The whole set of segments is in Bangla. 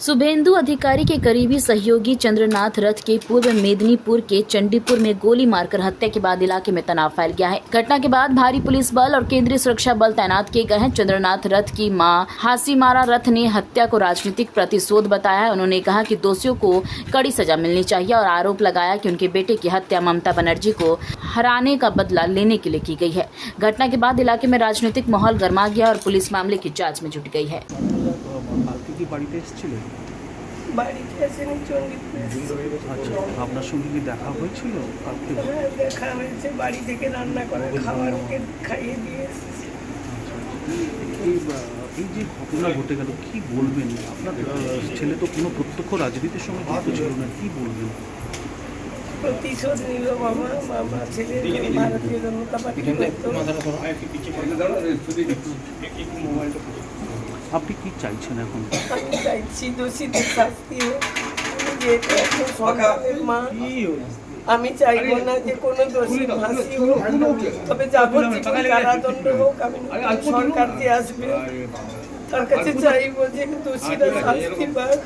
शुभेंदु अधिकारी के करीबी सहयोगी चंद्रनाथ रथ के पूर्व मेदिनीपुर के चंडीपुर में गोली मारकर हत्या के बाद इलाके में तनाव फैल गया है। घटना के बाद भारी पुलिस बल और केंद्रीय सुरक्षा बल तैनात किए गए हैं। चंद्रनाथ रथ की मां हासीमारा रथ ने हत्या को राजनीतिक प्रतिशोध बताया है। उन्होंने कहा कि दोषियों को कड़ी सजा मिलनी चाहिए और आरोप लगाया कि उनके बेटे की हत्या ममता बनर्जी को हराने का बदला लेने के लिए की गई है। घटना के बाद इलाके में राजनीतिक माहौल गर्मा गया और पुलिस मामले की जाँच में जुट गई है। বাড়িতে আসেনি, আপনার সঙ্গে কি দেখা হয়েছিল? দেখা হয়েছে, বাড়ি থেকে রান্না করে খাবার ওকে খাইয়ে দিয়ে এসেছি। এই যে ঘটনা ঘটে গেল, কি বলবেন? আপনার ছেলে তো কোনো প্রত্যক্ষ রাজনীতির সঙ্গে যুক্ত ছিল না, কি বলবেন? প্রতিশোধ নিল বাবা। বাবা ছেলে ভারতীয় জনতা পার্টি আপনি কি চাইছেন এখন? আমি চাইছি দোষীদের শাস্তি হোক। যেহেতু এখন সরকারের মা, আমি চাইবো না যে কোনো দোষী ফাঁসি হোক, তবে যাবজ্জীবন কারাদণ্ড হোক। আমি সরকার যে আসবে তার কাছে চাইবো যে দোষীরা শাস্তি পাক।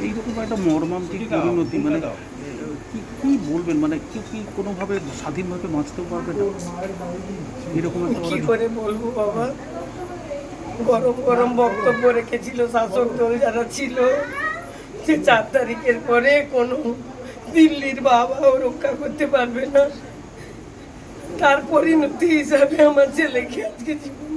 এইরকম একটা মর্মান্তিক পরিণতি, মানে কি বলবেন? মানে কেউ কি কোনোভাবে স্বাধীনভাবে বাঁচতেও পারবে না? এরকম কি করে বলবো বাবা? গরম গরম বক্তব্য রেখেছিল শাসক দল যারা ছিল, যে 4 তারিখের পরে কোনো দিল্লির বাবাও রক্ষা করতে পারবে না। তার পরিণতি হিসাবে আমার ছেলেকে আজকে জীবন